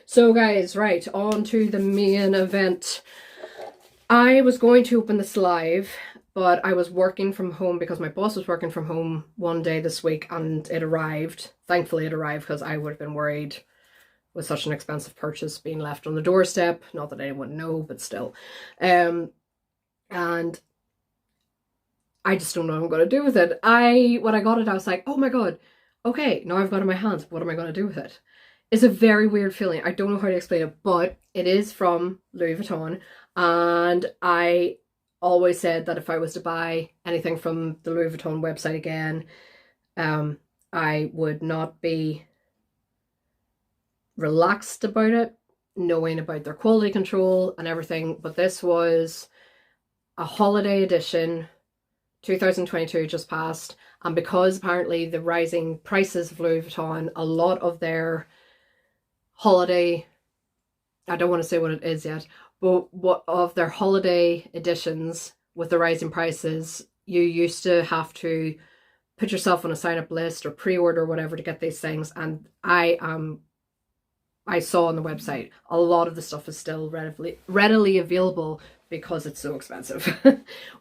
So guys, right, on to the main event. I was going to open this live, but I was working from home because my boss was working from home one day this week and it arrived. Thankfully it arrived because I would have been worried with such an expensive purchase being left on the doorstep. Not that anyone would know, but still. And I just don't know what I'm going to do with it. When I got it, I was like, oh my God, okay, now I've got it in my hands. What am I going to do with it? It's a very weird feeling. I don't know how to explain it, but it is from Louis Vuitton. And I always said that if I was to buy anything from the Louis Vuitton website again, I would not be relaxed about it, knowing about their quality control and everything. But this was a holiday edition. 2022 just passed, and because apparently the rising prices of Louis Vuitton, a lot of their holiday, I don't want to say what it is yet, but what of their holiday editions with the rising prices, you used to have to put yourself on a sign-up list or pre-order or whatever to get these things, and I saw on the website a lot of the stuff is still readily available because it's so expensive.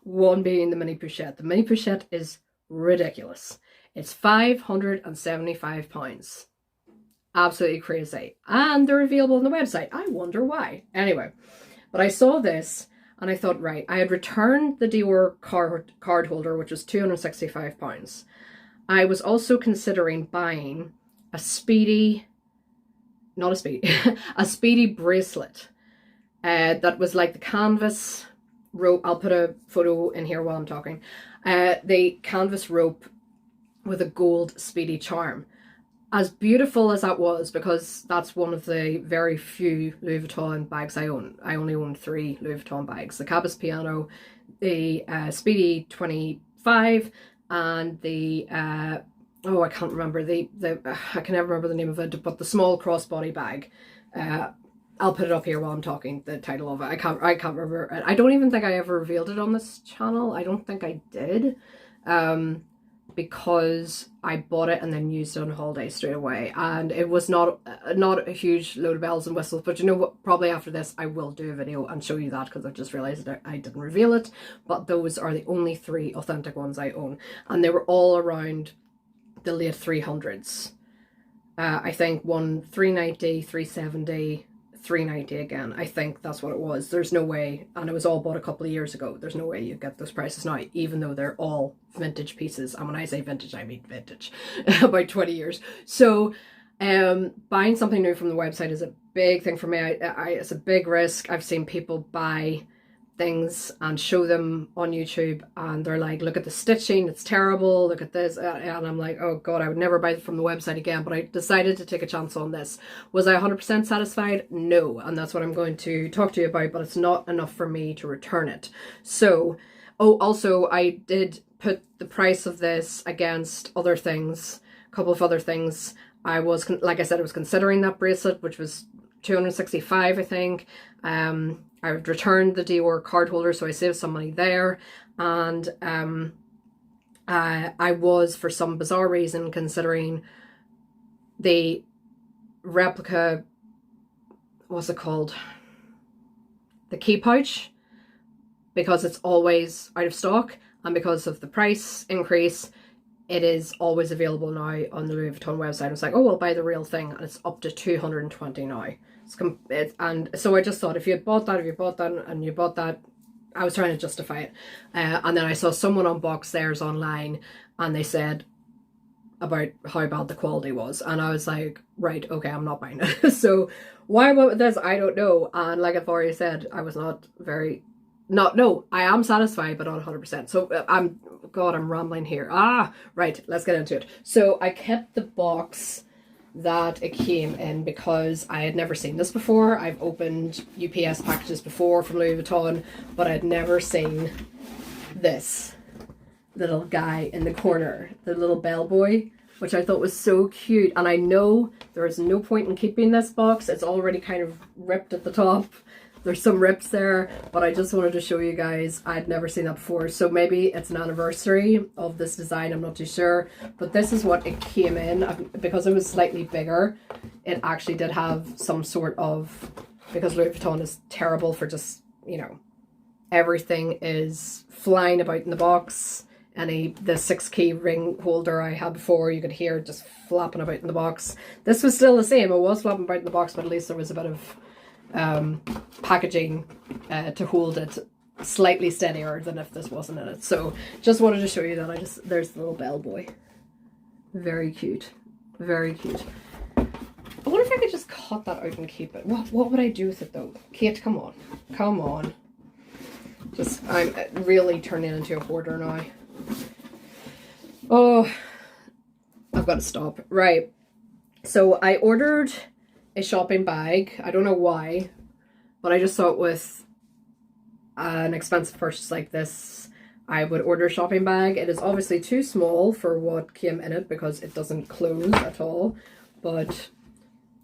One being the mini pochette. The mini pochette is ridiculous. It's £575. Absolutely crazy. And they're available on the website. I wonder why. Anyway, but I saw this and I thought, right, I had returned the Dior card holder, which was £265. I was also considering buying a speedy bracelet that was like the canvas rope. I'll put a photo in here while I'm talking. The canvas rope with a gold speedy charm. As beautiful as that was, because that's one of the very few Louis Vuitton bags I own. I only own 3 Louis Vuitton bags. The Cabas Piano, the Speedy 25, and the oh, I can't remember I can never remember the name of it, but the small crossbody bag. I'll put it up here while I'm talking, the title of it. I can't remember. I don't even think I ever revealed it on this channel. I don't think I did. Because I bought it and then used it on holiday straight away. And it was not a huge load of bells and whistles, but you know what? Probably after this, I will do a video and show you that, because I've just realized that I didn't reveal it. But those are the only 3 authentic ones I own. And they were all around the late 300s. I think one 390, 370, 390 again. I think that's what it was. There's no way, and it was all bought a couple of years ago. There's no way you get those prices now, even though they're all vintage pieces. And when I say vintage, I mean vintage. About 20 years. So buying something new from the website is a big thing for me. It's a big risk. I've seen people buy things and show them on YouTube and they're like, look at the stitching, it's terrible, look at this, and I'm like, oh God, I would never buy it from the website again. But I decided to take a chance on this. Was I 100% satisfied? No, and that's what I'm going to talk to you about, but it's not enough for me to return it. So, oh, also I did put the price of this against other things, a couple of other things. I was, like I said, I was considering that bracelet, which was $265, I think. I would returned the Dior card holder, so I saved some money there. And I was, for some bizarre reason, considering the replica, what's it called? The key pouch, because it's always out of stock, and because of the price increase, it is always available now on the Louis Vuitton website. I was like, oh, I'll buy the real thing, and it's up to $220 now. And so I just thought, if you bought that, I was trying to justify it. And then I saw someone unbox theirs online, and they said about how bad the quality was. And I was like, right, okay, I'm not buying it. So why I went with this, I don't know. And like I've already said, I was I am satisfied, but not 100%. So I'm rambling here. Right, let's get into it. So I kept the box that it came in because I had never seen this before. I've opened UPS packages before from Louis Vuitton, but I'd never seen this little guy in the corner, the little bellboy, which I thought was so cute. And I know there is no point in keeping this box. It's already kind of ripped at the top. there's some rips there, but I just wanted to show you guys. I'd never seen that before, so maybe it's an anniversary of this design, I'm not too sure, but this is what it came in. Because it was slightly bigger, it actually did have some sort of, because Louis Vuitton is terrible for just, you know, everything is flying about in the box. The 6-key ring holder I had before, you could hear just flapping about in the box. This was still the same, it was flapping about in the box, but at least there was a bit of packaging to hold it slightly steadier than if this wasn't in it. So just wanted to show you that. There's the little bell boy. Very cute. Very cute. I wonder if I could just cut that out and keep it. What would I do with it though? Kate, come on. Come on. I'm really turning into a hoarder now. Oh, I've got to stop. Right. So I ordered a shopping bag. I don't know why, but I just thought with an expensive purchase like this, I would order a shopping bag. It is obviously too small for what came in it because it doesn't close at all, but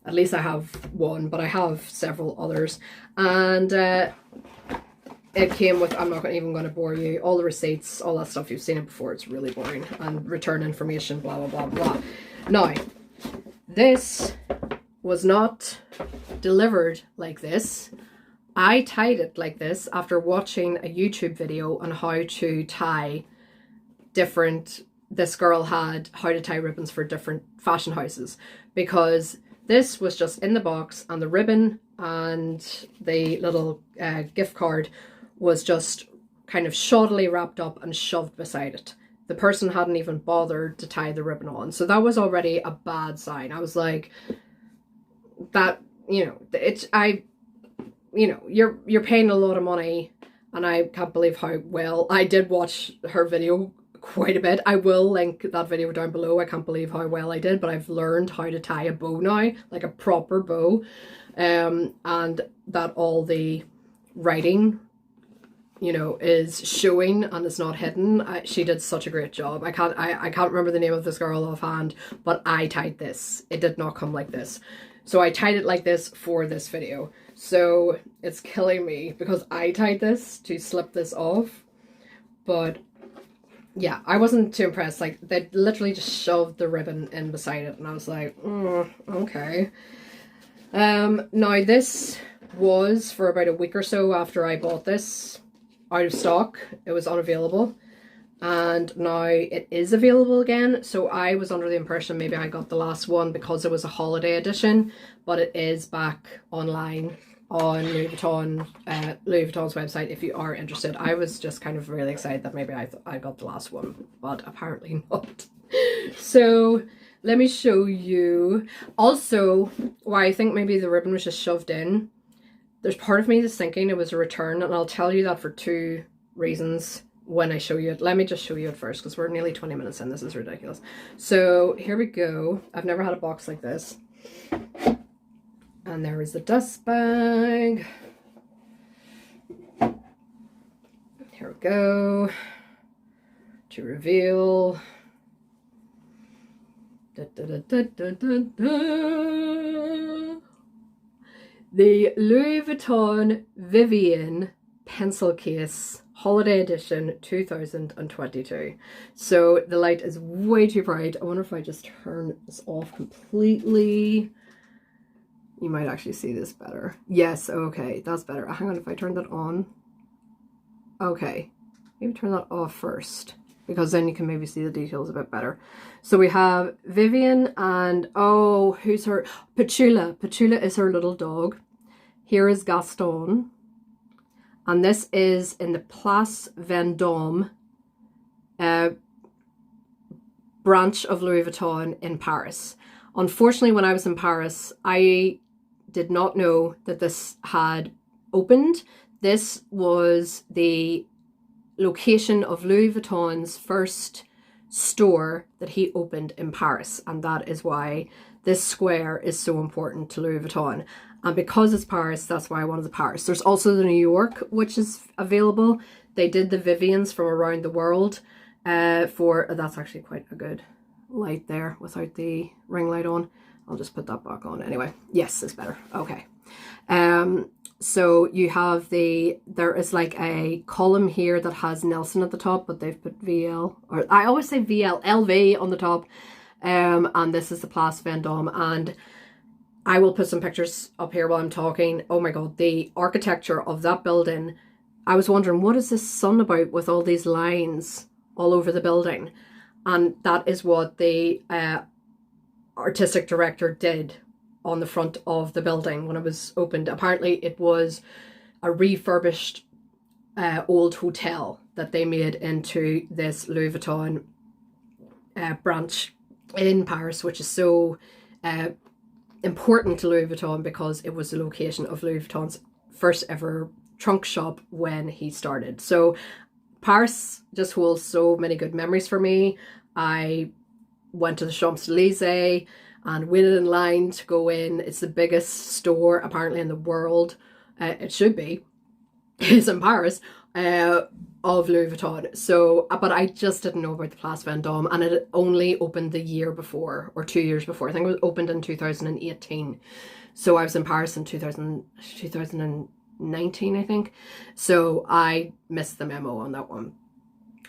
at least I have one, but I have several others. And it came with, I'm not even going to bore you, all the receipts, all that stuff. You've seen it before. It's really boring. And return information, blah, blah, blah, blah. Now, this was not delivered like this. I tied it like this after watching a YouTube video on how to tie this girl had how to tie ribbons for different fashion houses, because this was just in the box and the ribbon and the little gift card was just kind of shoddily wrapped up and shoved beside it. The person hadn't even bothered to tie the ribbon on. So that was already a bad sign. I was like, that, you know, you're paying a lot of money, and I can't believe how well, I did watch her video quite a bit. I will link that video down below. I can't believe how well I did, but I've learned how to tie a bow now, like a proper bow, and that all the writing, you know, is showing and it's not hidden. She did such a great job. I can't remember the name of this girl offhand, but I tied this. It did not come like this. So I tied it like this for this video. So it's killing me because I tied this to slip this off. But yeah, I wasn't too impressed. Like, they literally just shoved the ribbon in beside it, and I was like, okay. Now this was for about a week or so after I bought this out of stock. It was unavailable, and now it is available again. So I was under the impression maybe I got the last one because it was a holiday edition, but it is back online on Louis Vuitton's website if you are interested. I was just kind of really excited that maybe I got the last one, but apparently not. So let me show you also why I think maybe the ribbon was just shoved in. There's part of me that's thinking it was a return, and I'll tell you that for two reasons when I show you it. Let me just show you it first, because we're nearly 20 minutes in. This is ridiculous. So here we go. I've never had a box like this. And there is the dust bag. Here we go. To reveal. Da, da, da, da, da, da, da. The Louis Vuitton Vivienne Pencil Case Holiday Edition 2022. So the light is way too bright. I wonder if I just turn this off completely. You might actually see this better. Yes, okay, that's better. Hang on, if I turn that on. Okay, maybe turn that off first, because then you can maybe see the details a bit better. So we have Vivienne and, oh, who's her? Petula. Petula is her little dog. Here is Gaston. And this is in the Place Vendôme branch of Louis Vuitton in Paris. Unfortunately, when I was in Paris, I did not know that this had opened. This was the location of Louis Vuitton's first store that he opened in Paris, and that is why this square is so important to Louis Vuitton. And because it's Paris, that's why I wanted the Paris. There's also the New York, which is available. They did the Viviennes from around the world that's actually quite a good light there without the ring light on. I'll just put that back on anyway. Yes, it's better. Okay. So you have there is like a column here that has Nelson at the top, but they've put VL, or I always say VL, LV on the top. And this is the Place Vendôme, and I will put some pictures up here while I'm talking. Oh my God, the architecture of that building. I was wondering, what is this sun about with all these lines all over the building? And that is what the artistic director did on the front of the building when it was opened. Apparently it was a refurbished old hotel that they made into this Louis Vuitton branch in Paris, which is so important to Louis Vuitton because it was the location of Louis Vuitton's first ever trunk shop when he started. So Paris just holds so many good memories for me. I went to the Champs-Elysees and waited in line to go in. It's the biggest store apparently in the world. It should be. It's in Paris. Of Louis Vuitton. So, but I just didn't know about the Place Vendôme, and it only opened the year before, or 2 years before. I think it was opened in 2018. So I was in Paris in 2019, I think. So I missed the memo on that one.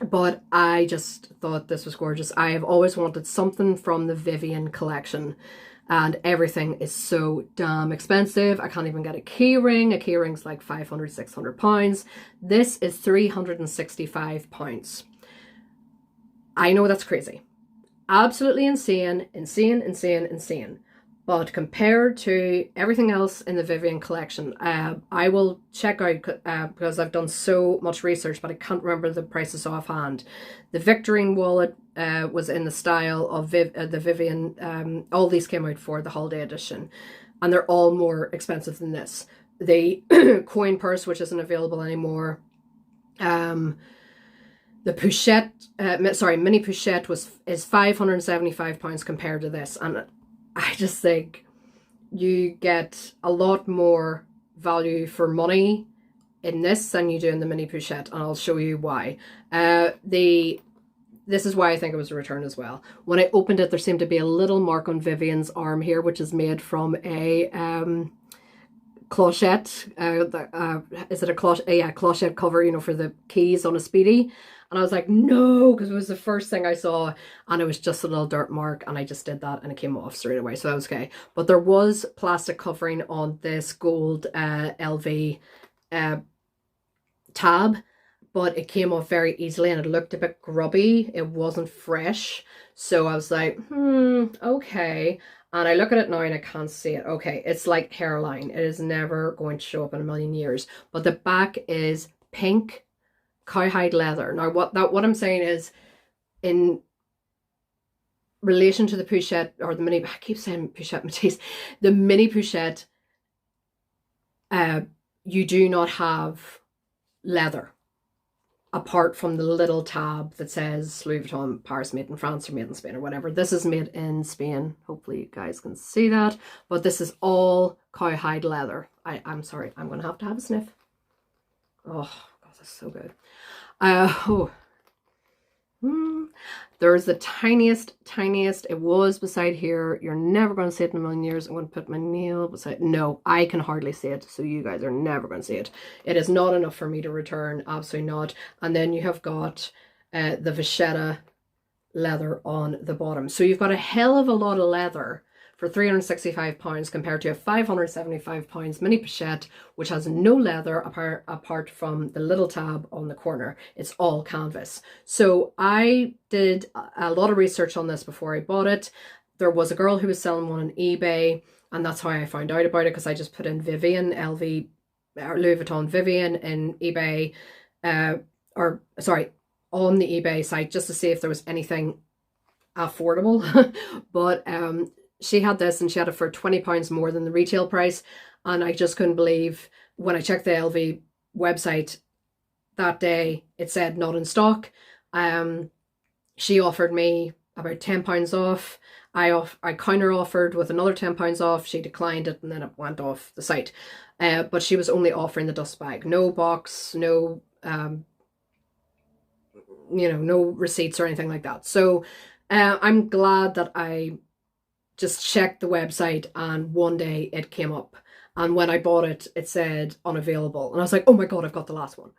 But I just thought this was gorgeous. I have always wanted something from the Vivienne collection, and everything is so damn expensive. I can't even get a key ring. A key ring's like 500, 600 pounds. This is 365 pounds. I know that's crazy. Absolutely insane, insane, insane, insane. But compared to everything else in the Vivienne collection, I will check out, because I've done so much research, but I can't remember the prices offhand. The Victorine wallet was in the style of the Vivienne. All these came out for the holiday edition, and they're all more expensive than this. The coin purse, which isn't available anymore. The Pochette, mini Pochette is £575 compared to this, and I just think you get a lot more value for money in this than you do in the mini Pochette, and I'll show you why. This is why I think it was a return as well. When I opened it, there seemed to be a little mark on Vivienne's arm here, which is made from a clochette. Is it a clochette? Yeah, clochette cover, you know, for the keys on a Speedy. And I was like, no, because it was the first thing I saw, and it was just a little dirt mark, and I just did that and it came off straight away, so that was okay. But there was plastic covering on this gold LV tab, but it came off very easily and it looked a bit grubby. It wasn't fresh. So I was like, okay. And I look at it now and I can't see it. Okay, it's like hairline. It is never going to show up in a million years. But the back is pink cowhide leather. Now what I'm saying is, in relation to the Pochette, or the mini, I keep saying Pochette Matisse, the mini Pochette, you do not have leather apart from the little tab that says Louis Vuitton Paris, made in France or made in Spain or whatever. This is made in Spain. Hopefully you guys can see that. But this is all cowhide leather. I'm sorry, I'm going to have a sniff. Oh, God, that's so good. There's the tiniest, it was beside here. You're never going to see it in a million years. I'm going to put my nail beside. No, I can hardly see it, so you guys are never going to see it. It is not enough for me to return, absolutely not. And then you have got the Vachetta leather on the bottom. So you've got a hell of a lot of leather for £365 compared to a £575 mini Pochette, which has no leather apart from the little tab on the corner. It's all canvas. So I did a lot of research on this before I bought it. There was a girl who was selling one on eBay, and that's how I found out about it, because I just put in Vivienne, Louis Vuitton Vivienne in eBay, on the eBay site, just to see if there was anything affordable. But she had this, and she had it for £20 more than the retail price. And I just couldn't believe, when I checked the LV website that day, it said not in stock. She offered me about £10 off. I counter offered with another £10 off. She declined it, and then it went off the site. But she was only offering the dust bag, no box, no no receipts or anything like that. So I'm glad that I just checked the website, and one day it came up, And when I bought it, it said unavailable. And I was like, oh my God, I've got the last one.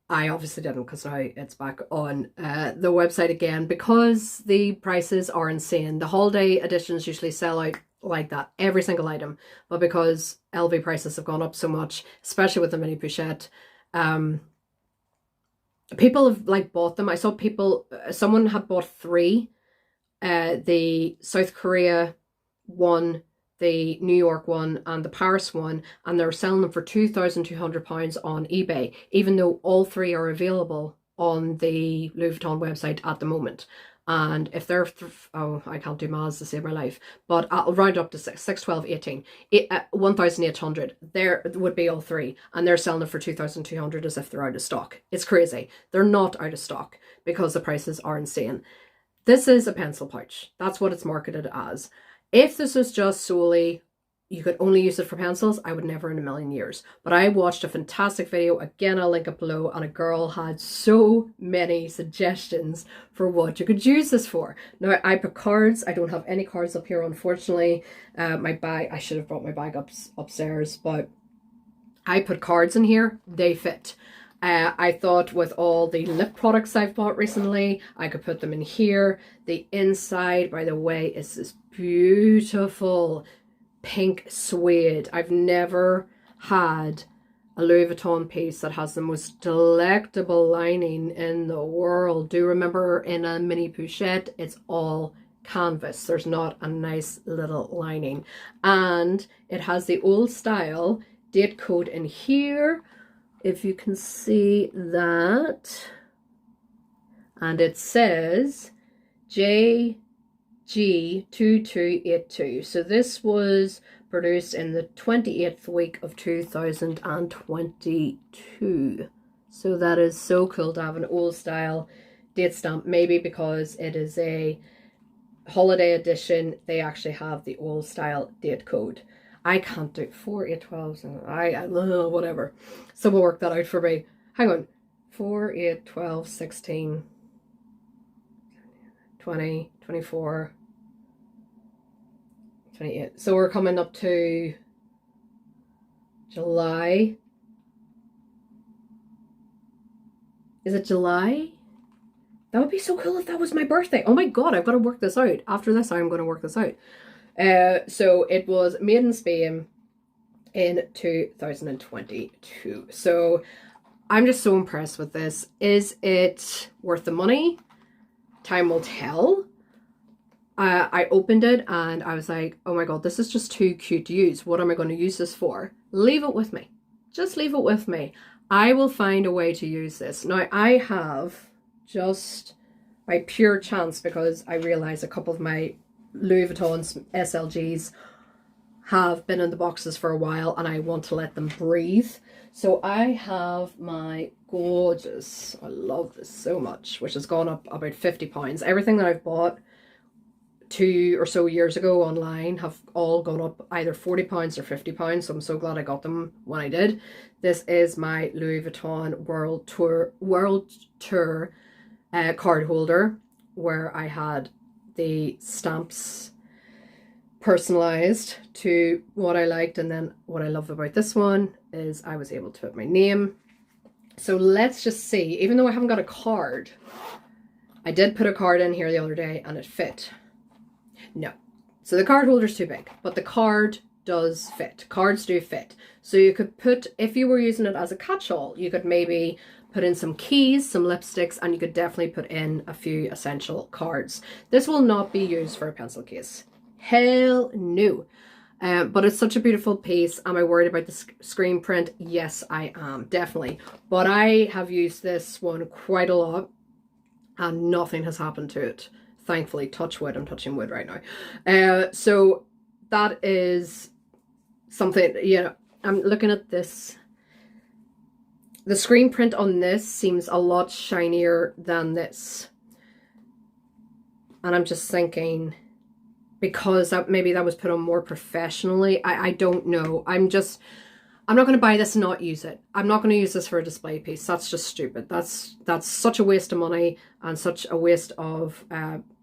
I obviously didn't, because now it's back on the website again, because the prices are insane. The holiday editions usually sell out like that, every single item. But because LV prices have gone up so much, especially with the mini pochette, people have like bought them. I saw people, someone had bought 3, the South Korea one, the New York one, and the Paris one, and they're selling them for £2,200 on eBay, even though all 3 are available on the Louis Vuitton website at the moment. And if they're, oh, I can't do maths to save my life, but I'll round up to 6, 12, 18, 1,800. There would be all 3, and they're selling it for 2,200 as if they're out of stock. It's crazy. They're not out of stock because the prices are insane. This is a pencil pouch. That's what it's marketed as. If this was just solely, you could only use it for pencils, I would never in a million years. But I watched a fantastic video, again I'll link it below, and a girl had so many suggestions for what you could use this for. Now I put cards. I don't have any cards up here, unfortunately. My bag, I should have brought my bag upstairs, but I put cards in here. They fit. I thought with all the lip products I've bought recently, I could put them in here. The inside, by the way, is this beautiful pink suede. I've never had a Louis Vuitton piece that has the most delectable lining in the world. Do remember in a mini pochette, it's all canvas. There's not a nice little lining. And it has the old style date code in here, if you can see that. And it says JG2282. So this was produced in the 28th week of 2022. So that is so cool to have an old style date stamp. Maybe because it is a holiday edition, they actually have the old style date code. I can't do 4, 8, 12, whatever. Someone work that out for me. Hang on. 4, 8, 12, 16, 20, 24, 28. So we're coming up to July. Is it July? That would be so cool if that was my birthday. Oh my God, I've got to work this out. After this, I'm going to work this out. So it was made in Spain in 2022. So I'm just so impressed with this. Is it worth the money? Time will tell. I opened it and I was like, oh my God, this is just too cute to use. What am I going to use this for? Leave it with me. Just leave it with me. I will find a way to use this. Now I have, just by pure chance, because I realized a couple of my Louis Vuitton's SLGs have been in the boxes for a while and I want to let them breathe. So I have my gorgeous, I love this so much, which has gone up about £50. Everything that I've bought 2 or so years ago online have all gone up either £40 or £50. So I'm so glad I got them when I did. This is my Louis Vuitton World Tour card holder, where I had the stamps personalized to what I liked. And then what I love about this one is I was able to put my name. So let's just see, even though I haven't got a card, I did put a card in here the other day and it fit. No. So the card holder's too big, but the card does fit. Cards do fit. So you could put, if you were using it as a catch-all, you could maybe put in some keys, some lipsticks, and you could definitely put in a few essential cards. This will not be used for a pencil case. Hell no. But it's such a beautiful piece. Am I worried about the screen print? Yes, I am, definitely. But I have used this one quite a lot and nothing has happened to it. Thankfully, touch wood. I'm touching wood right now. So that is something, you know, I'm looking at this. The screen print on this seems a lot shinier than this. And I'm just thinking, because maybe that was put on more professionally. I don't know. I'm not going to buy this and not use it. I'm not going to use this for a display piece. That's just stupid. That's such a waste of money and such a waste of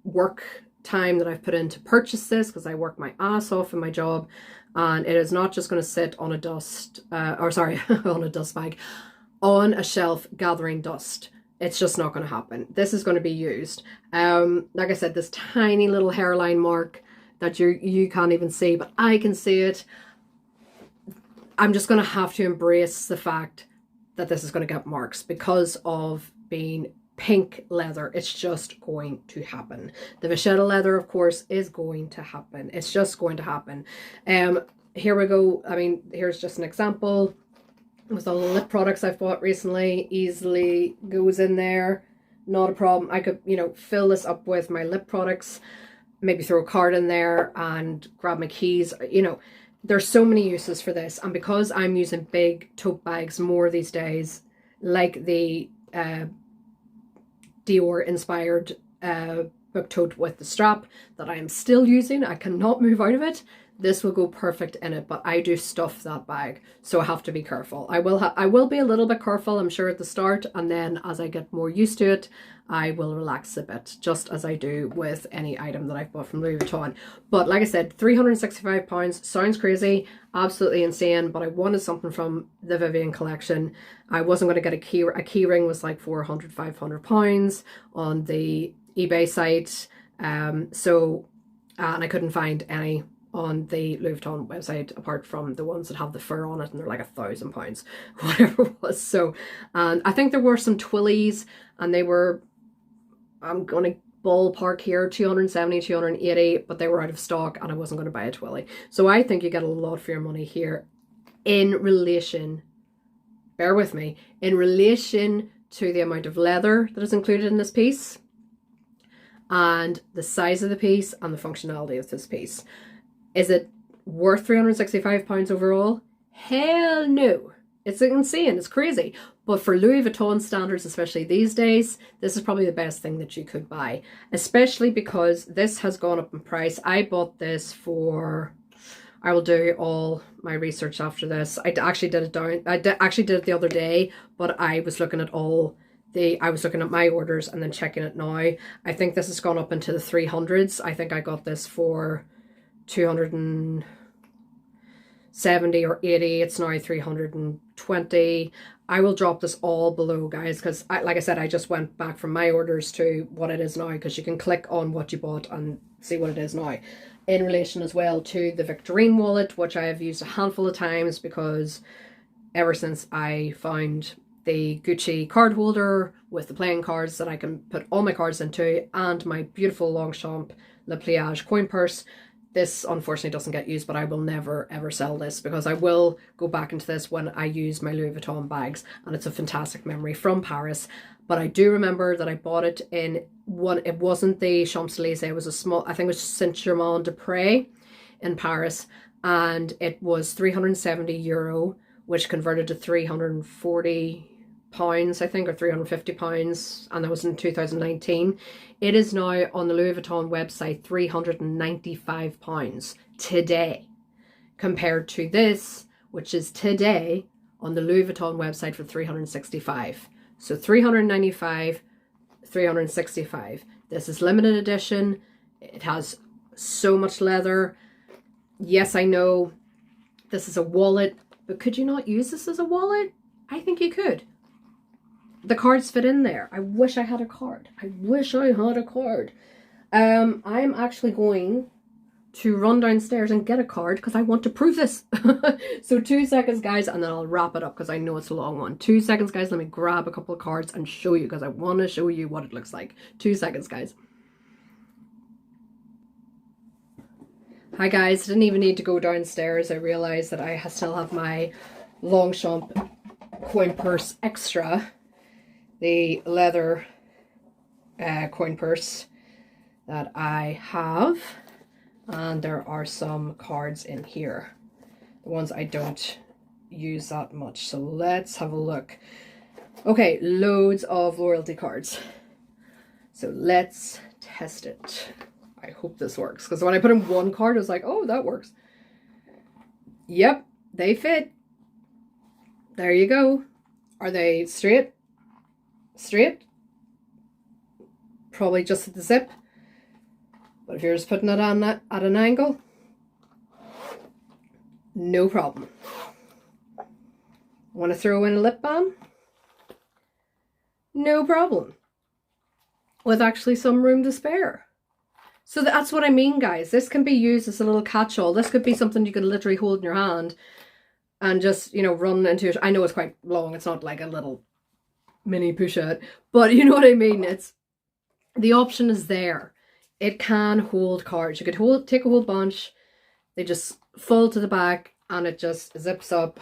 work time that I've put in to purchase this, because I work my ass off in my job and it is not just going to sit on a dust, or sorry, on a dust bag, on a shelf gathering dust. It's just not going to happen. This is going to be used. Like I said, this tiny little hairline mark that you can't even see, but I can see it. I'm just going to have to embrace the fact that this is going to get marks because of being pink leather. It's just going to happen. The vachetta leather, of course, is going to happen. It's just going to happen. Here we go. I mean, here's just an example with all the lip products I've bought recently. Easily goes in there, not a problem. I could, you know, fill this up with my lip products, maybe throw a card in there and grab my keys. You know, there's so many uses for this, and because I'm using big tote bags more these days, like the Dior inspired book tote with the strap that I am still using, I cannot move out of it. This will go perfect in it, but I do stuff that bag, so I have to be careful. I will be a little bit careful, I'm sure, at the start, and then as I get more used to it, I will relax a bit, just as I do with any item that I've bought from Louis Vuitton. But like I said, £365 sounds crazy, absolutely insane, but I wanted something from the Vivienne collection. I wasn't going to get a key ring was like £400, £500 on the eBay site, and I couldn't find any on the Louis Vuitton website apart from the ones that have the fur on it, and they're like £1,000, whatever it was. So, and I think there were some Twillies, and they were, I'm gonna ballpark here, 270, 280, but they were out of stock, and I wasn't going to buy a Twilly. So I think you get a lot for your money here in relation, bear with me, in relation to the amount of leather that is included in this piece, and the size of the piece, and the functionality of this piece. Is it worth £365 overall? Hell no. It's insane. It's crazy. But for Louis Vuitton standards, especially these days, this is probably the best thing that you could buy. Especially because this has gone up in price. I bought this for... I will do all my research after this. I actually did it the other day, but I was looking at I was looking at my orders and then checking it now. I think this has gone up into the 300s. I think I got this for 270 or 80. It's now 320. I will drop this all below, guys, because like I said, I just went back from my orders to what it is now, because you can click on what you bought and see what it is now. In relation as well to the Victorine wallet, which I have used a handful of times, because ever since I found the Gucci card holder with the playing cards that I can put all my cards into, and my beautiful Longchamp Le Pliage coin purse, this unfortunately doesn't get used, but I will never ever sell this, because I will go back into this when I use my Louis Vuitton bags, and it's a fantastic memory from Paris. But I do remember that I bought it in one, it wasn't the Champs-Élysées, it was a small, I think it was Saint-Germain-des-Prés in Paris, and it was €370, which converted to £340, I think, or £350, and that was in 2019. It is now on the Louis Vuitton website £395 today, compared to this, which is today on the Louis Vuitton website for £365. So £395, £365. This is limited edition. It has so much leather. Yes, I know this is a wallet, but could you not use this as a wallet? I think you could. The cards fit in there. I wish I had a card. I wish I had a card. I'm actually going to run downstairs and get a card, because I want to prove this. So 2 seconds, guys, and then I'll wrap it up, because I know it's a long one. 2 seconds, guys. Let me grab a couple of cards and show you, because I want to show you what it looks like. 2 seconds, guys. Hi, guys. Didn't even need to go downstairs. I realized that I still have my Longchamp coin purse extra, the leather coin purse that I have, and there are some cards in here, the ones I don't use that much. So let's have a look. Okay, loads of loyalty cards, so let's test it. I hope this works, because when I put in one card, I was like, oh, that works. Yep, they fit. There you go. Are they straight? Straight? Probably just at the zip. But if you're just putting it on at an angle, no problem. Want to throw in a lip balm? No problem. With actually some room to spare. So that's what I mean, guys. This can be used as a little catch-all. This could be something you could literally hold in your hand and just, you know, run into it. I know it's quite long. It's not like a little mini pochette, but you know what I mean? It's, the option is there. It can hold cards. You could take a whole bunch. They just fold to the back and it just zips up.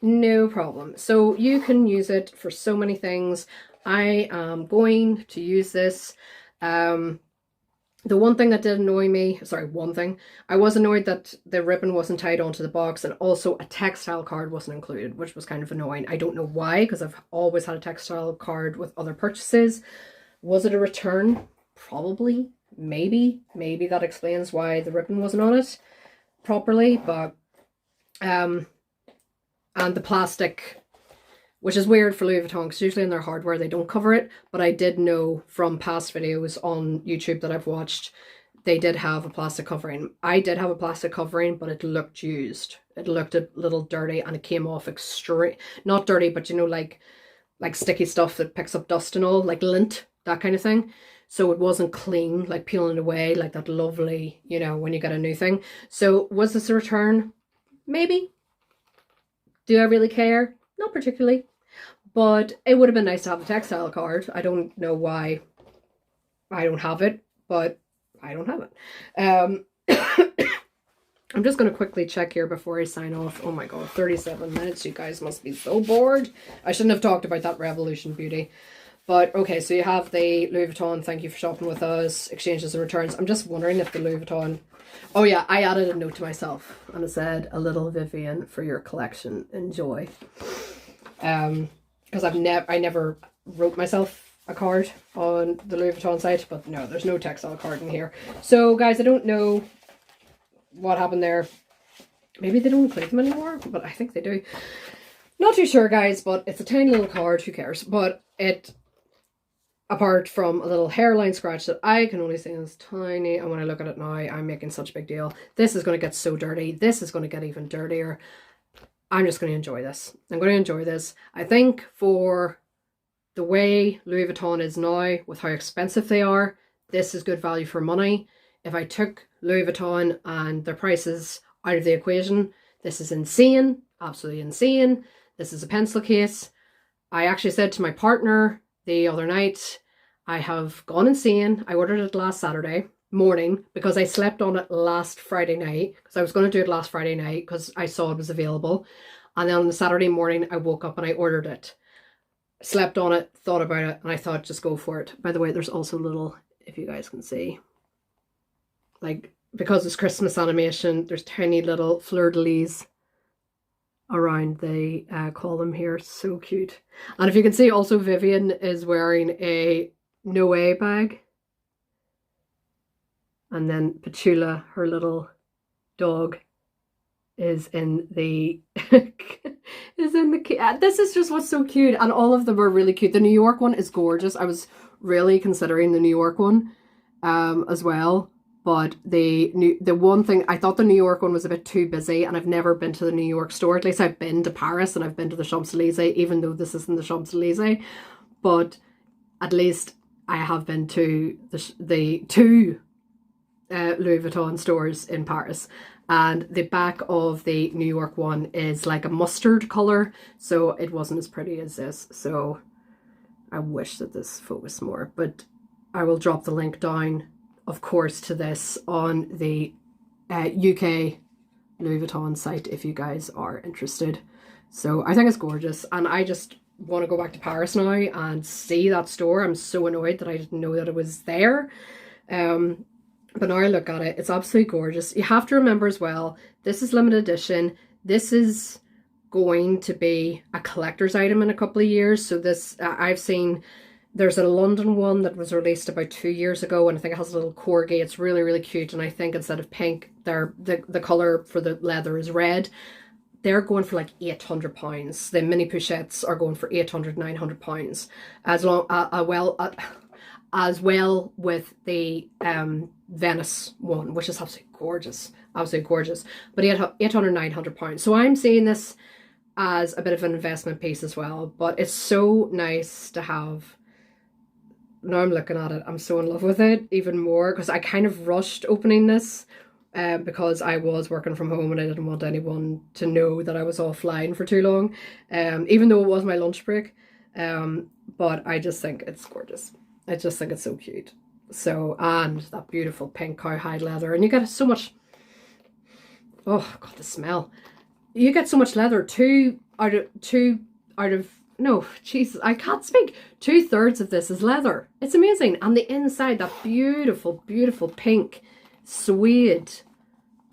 No problem. So you can use it for so many things. I am going to use this. The one thing that did annoy me, I was annoyed that the ribbon wasn't tied onto the box, and also a textile card wasn't included, which was kind of annoying. I don't know why, because I've always had a textile card with other purchases. Was it a return? Probably. Maybe that explains why the ribbon wasn't on it properly, but and the plastic, which is weird for Louis Vuitton because usually in their hardware they don't cover it, but I did know from past videos on YouTube that I've watched, they did have a plastic covering. I did have a plastic covering, but it looked used. It looked a little dirty and it came off extreme, not dirty, but you know, like sticky stuff that picks up dust and all, like lint, that kind of thing. So it wasn't clean, like peeling away, like that lovely, you know, when you get a new thing. So was this a return? Maybe. Do I really care? Not particularly. But it would have been nice to have a textile card. I don't know why I don't have it, but I don't have it. I'm just going to quickly check here before I sign off. Oh my god, 37 minutes. You guys must be so bored. I shouldn't have talked about that Revolution Beauty. But okay, so you have the Louis Vuitton, thank you for shopping with us, exchanges and returns. I'm just wondering if the Louis Vuitton... Oh yeah, I added a note to myself and it said, a little Vivian for your collection. Enjoy. Because I never wrote myself a card on the Louis Vuitton site, but no, there's no textile card in here. So guys, I don't know what happened there. Maybe they don't include them anymore, but I think they do. Not too sure, guys, but it's a tiny little card, who cares? But it, apart from a little hairline scratch that I can only see is tiny, and when I look at it now, I'm making such a big deal. This is going to get so dirty. This is going to get even dirtier. I'm just going to enjoy this. I'm going to enjoy this. I think for the way Louis Vuitton is now, with how expensive they are, this is good value for money. If I took Louis Vuitton and their prices out of the equation, this is insane. Absolutely insane. This is a pencil case. I actually said to my partner the other night, I have gone insane. I ordered it last Saturday morning because I slept on it last Friday night, because I was going to do it last Friday night because I saw it was available, and then on the Saturday morning I woke up and I ordered it, slept on it, thought about it, and I thought just go for it. By the way, there's also little, if you guys can see, like, because it's Christmas animation, there's tiny little fleur-de-lis around the column here. So cute. And if you can see, also Vivian is wearing a Noe bag. And then Petula, her little dog, is in the this is just what's so cute, and all of them are really cute. The New York one is gorgeous. I was really considering the New York one as well, but the one thing, I thought the New York one was a bit too busy, and I've never been to the New York store. At least I've been to Paris and I've been to the Champs-Elysees, even though this isn't the Champs-Elysees, but at least I have been to the two Louis Vuitton stores in Paris, and the back of the New York one is like a mustard color, so it wasn't as pretty as this. So I wish that this focused more, but I will drop the link down, of course, to this on the UK Louis Vuitton site if you guys are interested. So I think it's gorgeous, and I just want to go back to Paris now and see that store. I'm so annoyed that I didn't know that it was there. But now I look at it, it's absolutely gorgeous. You have to remember as well, this is limited edition. This is going to be a collector's item in a couple of years. So this, I've seen, there's a London one that was released about 2 years ago, and I think it has a little corgi. It's really, really cute. And I think instead of pink, the colour for the leather is red. They're going for like £800. The mini pochettes are going for £800, £900. As well with the Venice one, which is absolutely gorgeous. absolutely gorgeous. But 800, 900 pounds. So I'm seeing this as a bit of an investment piece as well. But it's so nice to have. Now I'm looking at it, I'm so in love with it even more, because I kind of rushed opening this because I was working from home and I didn't want anyone to know that I was offline for too long, even though it was my lunch break. But I just think it's gorgeous. I just think it's so cute. So, and that beautiful pink cowhide leather, and you get so much, oh god, the smell. You get so much leather, no, Jesus, I can't speak. 2/3 of this is leather. It's amazing. And the inside, that beautiful, beautiful pink suede.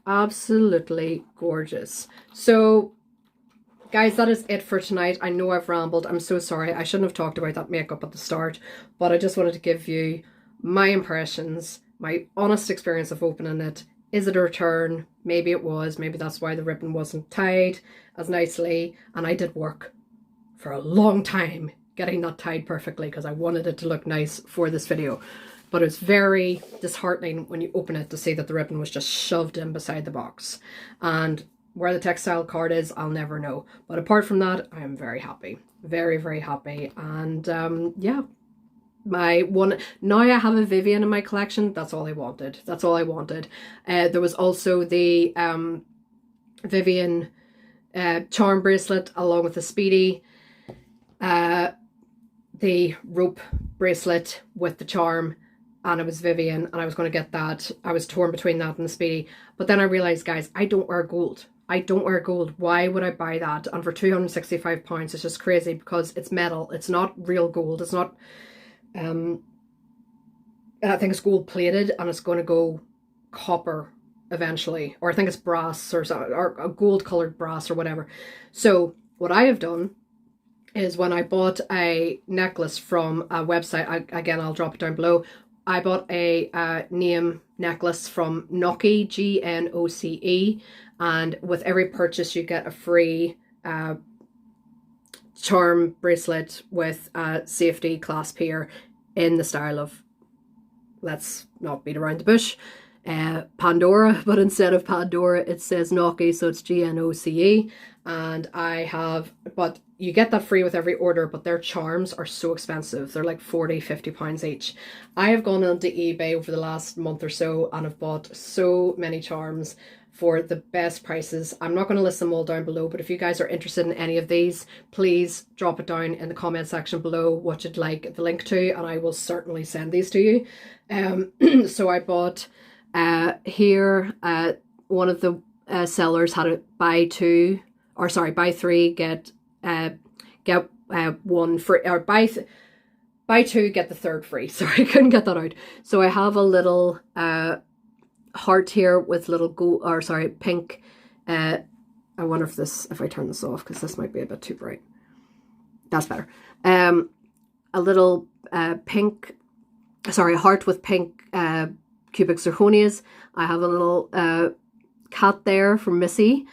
Absolutely gorgeous. So, guys, that is it for tonight. I know I've rambled. I'm so sorry. I shouldn't have talked about that makeup at the start. But I just wanted to give you my impressions, my honest experience of opening it. Is it a return? Maybe it was. Maybe that's why the ribbon wasn't tied as nicely. And I did work for a long time getting that tied perfectly because I wanted it to look nice for this video. But it's very disheartening when you open it to see that the ribbon was just shoved in beside the box. And where the textile card is, I'll never know. But apart from that, I am very happy. Very, very happy. And yeah, now I have a Vivienne in my collection. That's all I wanted. That's all I wanted. There was also the Vivienne charm bracelet along with the Speedy. The rope bracelet with the charm, and it was Vivienne, and I was going to get that. I was torn between that and the Speedy, but then I realized, guys, I don't wear gold. I don't wear gold. Why would I buy that? And for £265, it's just crazy because it's metal. It's not real gold. It's not, I think it's gold plated, and it's going to go copper eventually, or I think it's brass or something, or a gold colored brass or whatever. So what I have done is when I bought a necklace from a website, again, I'll drop it down below. I bought a name necklace from Gnoce, Gnoce, and with every purchase you get a free charm bracelet with a safety clasp here in the style of, let's not beat around the bush, Pandora, but instead of Pandora it says Gnoce, so it's Gnoce. And I have, but you get that free with every order, but their charms are so expensive. They're like 40, 50 pounds each. I have gone onto eBay over the last month or so and have bought so many charms for the best prices. I'm not going to list them all down below, but if you guys are interested in any of these, please drop it down in the comment section below what you'd like the link to, and I will certainly send these to you. So I bought here, one of the sellers had a buy three, get one free, or buy two, get the third free. Sorry, I couldn't get that out. So I have a little heart here with little pink. I wonder if I turn this off, because this might be a bit too bright. That's better. A little pink, heart with pink cubic zirconias. I have a little cat there from Missy.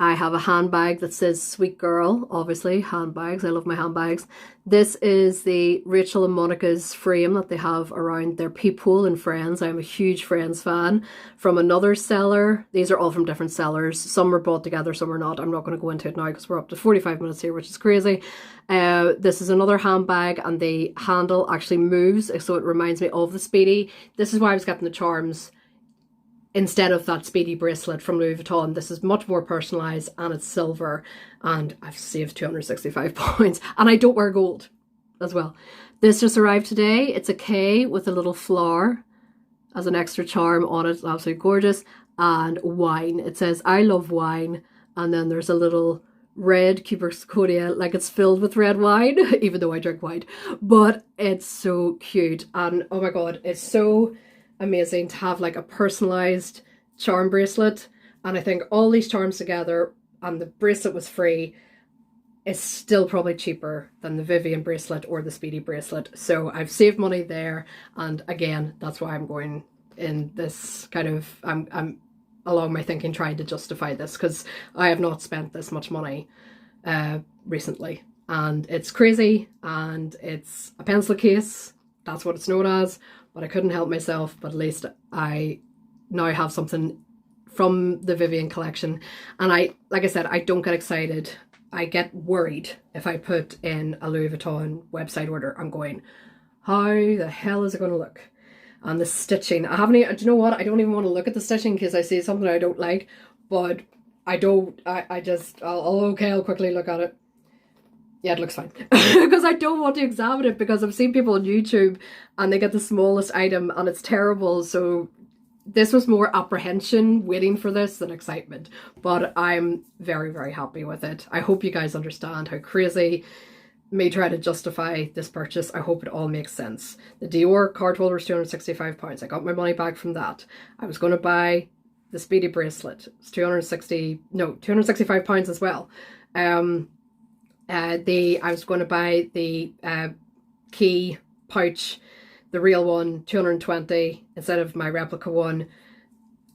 I have a handbag that says Sweet Girl, obviously, handbags. I love my handbags. This is the Rachel and Monica's frame that they have around their peephole in Friends. I'm a huge Friends fan. From another seller. These are all from different sellers. Some are bought together, some are not. I'm not going to go into it now because we're up to 45 minutes here, which is crazy. This is another handbag, and the handle actually moves, so it reminds me of the Speedy. This is why I was getting the charms instead of that Speedy bracelet from Louis Vuitton. This is much more personalised, and it's silver, and I've saved £265, and I don't wear gold as well. This just arrived today. It's a K with a little flower as an extra charm on it. It's absolutely gorgeous. And wine. It says, I love wine, and then there's a little red cubic zirconia, like it's filled with red wine, even though I drink wine. But it's so cute, and oh my god, it's so amazing to have like a personalized charm bracelet. And I think all these charms together, and the bracelet was free, is still probably cheaper than the Vivienne bracelet or the Speedy bracelet. So I've saved money there, and again, that's why I'm going in this kind of, I'm along my thinking trying to justify this, because I have not spent this much money recently, and it's crazy. And it's a pencil case, that's what it's known as, but I couldn't help myself. But at least I now have something from the Vivienne collection. And like I said, I don't get excited. I get worried if I put in a Louis Vuitton website order. I'm going, how the hell is it going to look? And the stitching, I haven't even, do you know what? I don't even want to look at the stitching in case I see something I don't like, but I'll quickly look at it. Yeah, it looks fine. Because I don't want to examine it, because I've seen people on YouTube and they get the smallest item and it's terrible. So this was more apprehension waiting for this than excitement. But I'm very, very happy with it. I hope you guys understand how crazy me try to justify this purchase. I hope it all makes sense. The Dior card holder was £265. I got my money back from that. I was going to buy the Speedy bracelet. It's £265 as well. I was going to buy the key pouch, the real one, 220 instead of my replica one.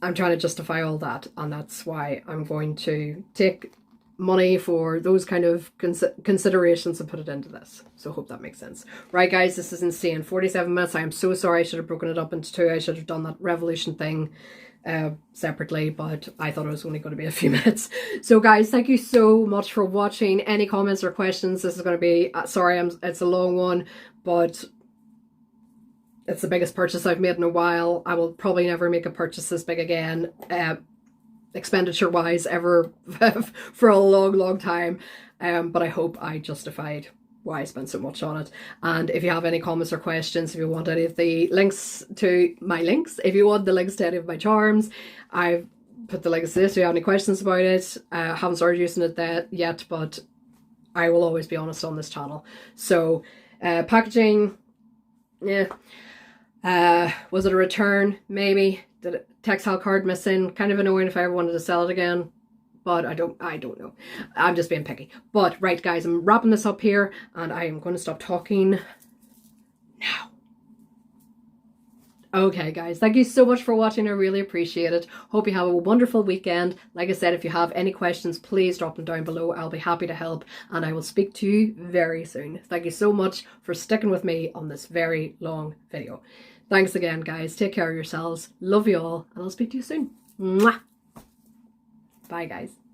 I'm trying to justify all that, and that's why I'm going to take money for those kind of considerations and put it into this. So I hope that makes sense. Right guys, this is insane. 47 minutes. I am so sorry. I should have broken it up into two. I should have done that Revolution thing separately, but I thought it was only going to be a few minutes. So guys, thank you so much for watching. Any comments or questions? This is going to be sorry, it's a long one, but it's the biggest purchase I've made in a while. I will probably never make a purchase this big again, expenditure wise, ever for a long time, but I hope I justified why I spent so much on it. And if you have any comments or questions, if you want any of the links to my links, if you want the links to any of my charms, I've put the links to this. If you have any questions about it, I haven't started using it yet, but I will always be honest on this channel. So packaging, yeah, was it a return? Maybe. Did it, textile card missing? Kind of annoying if I ever wanted to sell it again, but I don't know. I'm just being picky. But right guys, I'm wrapping this up here and I am going to stop talking now. Okay guys, thank you so much for watching. I really appreciate it. Hope you have a wonderful weekend. Like I said, if you have any questions, please drop them down below. I'll be happy to help, and I will speak to you very soon. Thank you so much for sticking with me on this very long video. Thanks again guys. Take care of yourselves. Love you all, and I'll speak to you soon. Mwah! Bye guys.